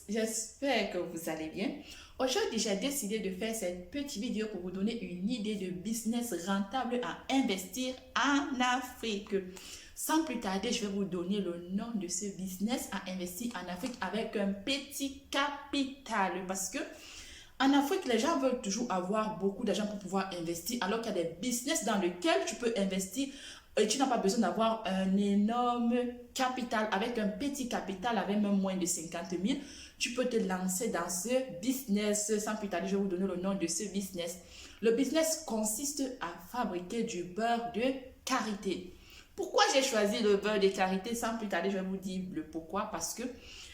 j'espère que vous allez bien. Aujourd'hui, j'ai décidé de faire cette petite vidéo pour vous donner une idée de business rentable à investir en Afrique. Sans plus tarder, je vais vous donner le nom de ce business à investir en Afrique avec un petit capital. Parce que en Afrique, les gens veulent toujours avoir beaucoup d'argent pour pouvoir investir, alors qu'il y a des business dans lesquels tu peux investir et tu n'as pas besoin d'avoir un énorme capital. Avec un petit capital, avec même moins de 50 000, tu peux te lancer dans ce business. Sans plus tarder, je vais vous donner le nom de ce business. Le business consiste à fabriquer du beurre de karité. Pourquoi j'ai choisi le beurre de karité? Sans plus tarder, je vais vous dire le pourquoi. Parce que,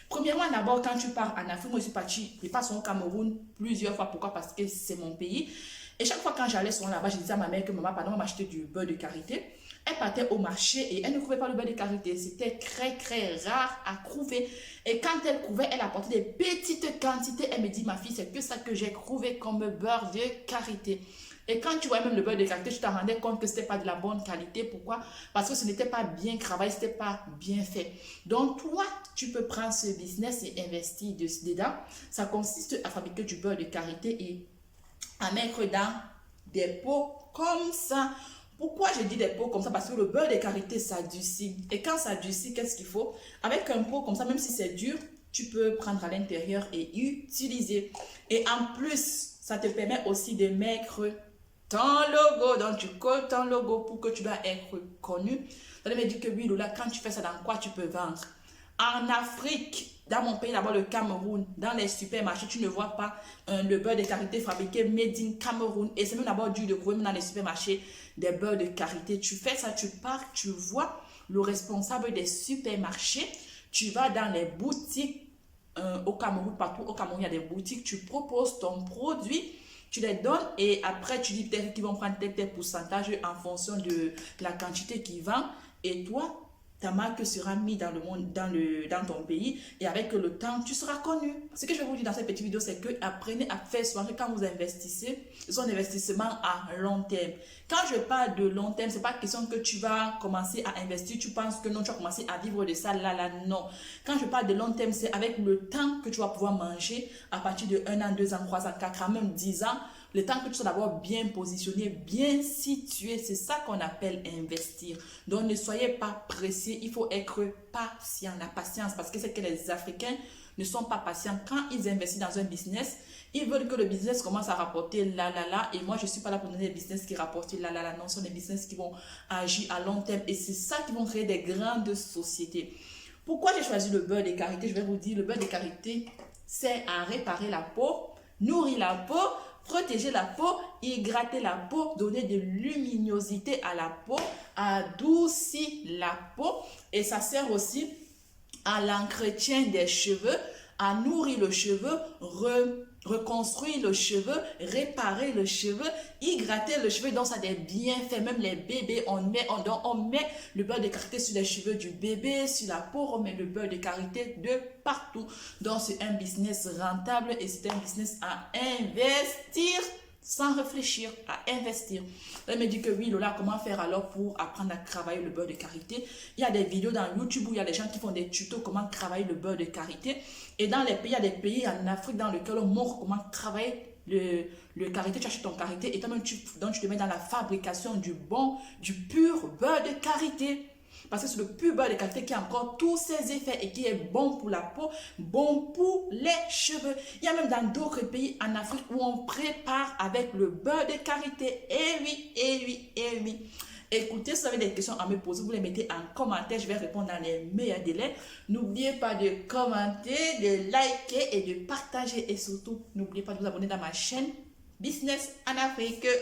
premièrement, d'abord, quand tu pars en Afrique, moi je suis partie, je passe au Cameroun plusieurs fois. Pourquoi? Parce que c'est mon pays. Et chaque fois quand j'allais souvent là-bas, je disais à ma mère que maman, pardon, m'acheter du beurre de karité. Elle partait au marché et elle ne trouvait pas le beurre de karité. C'était très rare à trouver. Et quand elle trouvait, elle apportait des petites quantités. Elle me dit, ma fille, c'est que ça que j'ai trouvé comme beurre de karité. Et quand tu vois même le beurre de karité, tu te rendais compte que ce n'était pas de la bonne qualité. Pourquoi? Parce que ce n'était pas bien travaillé, ce n'était pas bien fait. Donc, toi, tu peux prendre ce business et investir dedans. Ça consiste à fabriquer du beurre de karité et à mettre dans des pots comme ça. Pourquoi je dis des pots comme ça? Parce que le beurre de karité, ça durcit. Et quand ça durcit, qu'est-ce qu'il faut? Avec un pot comme ça, même si c'est dur, tu peux prendre à l'intérieur et utiliser. Et en plus, ça te permet aussi de mettre ton logo. Donc, tu colles ton logo pour que tu dois être connu. Ça veut dire que oui, Lola, quand tu fais ça, dans quoi tu peux vendre? En Afrique, dans mon pays, d'abord le Cameroun, dans les supermarchés, tu ne vois pas le beurre de karité fabriqué made in Cameroun. Et c'est même d'abord dur de trouver dans les supermarchés des beurres de karité. Tu fais ça, tu pars, tu vois le responsable des supermarchés. Tu vas dans les boutiques au Cameroun, partout au Cameroun, il y a des boutiques. Tu proposes ton produit. Tu les donnes et après tu dis peut-être qu'ils vont prendre tel pourcentage en fonction de la quantité qu'ils vendent. Et toi, ta marque sera mise dans le monde, dans ton pays et avec le temps, tu seras connu. Ce que je vais vous dire dans cette petite vidéo, c'est que apprenez à faire soirée quand vous investissez. C'est un investissement à long terme. Quand je parle de long terme, c'est pas question que tu vas commencer à investir, tu penses que non, tu vas commencer à vivre de ça, là, non. Quand je parle de long terme, c'est avec le temps que tu vas pouvoir manger à partir de 1 an, 2 ans, 3 ans, 4 ans, même 10 ans. Le temps que tu sois d'abord bien positionné, bien situé, c'est ça qu'on appelle investir. Donc, ne soyez pas pressés, il faut être patient. La patience, parce que c'est que les Africains ne sont pas patients. Quand ils investissent dans un business, ils veulent que le business commence à rapporter là. Et moi, je ne suis pas là pour donner des business qui rapportent là. Non, ce sont des business qui vont agir à long terme. Et c'est ça qui vont créer des grandes sociétés. Pourquoi j'ai choisi le beurre de karité? Je vais vous dire, le beurre de karité, c'est à réparer la peau, nourrir la peau, protéger la peau, hydrater la peau, donner de luminosité à la peau, adoucir la peau. Et ça sert aussi à l'entretien des cheveux, à nourrir le cheveu, reconstruire le cheveu, réparer le cheveu, hydrater le cheveu. Donc ça a des bienfaits. Même les bébés, on met le beurre de karité sur les cheveux du bébé, sur la peau, on met le beurre de karité de partout. Donc c'est un business rentable et c'est un business à investir sans réfléchir, à investir. Elle me dit que oui, Lola, comment faire alors pour apprendre à travailler le beurre de karité? Il y a des vidéos dans YouTube où il y a des gens qui font des tutos comment travailler le beurre de karité. Et dans les pays, il y a des pays en Afrique dans lesquels on montre comment travailler le karité. Tu achètes ton karité et toi-même tu te mets dans la fabrication du pur beurre de karité. Parce que c'est le pur beurre de karité qui a encore tous ses effets et qui est bon pour la peau, bon pour les cheveux. Il y a même dans d'autres pays en Afrique où on prépare avec le beurre de karité. Eh oui. Écoutez, si vous avez des questions à me poser, vous les mettez en commentaire. Je vais répondre dans les meilleurs délais. N'oubliez pas de commenter, de liker et de partager. Et surtout, n'oubliez pas de vous abonner dans ma chaîne Business en Afrique.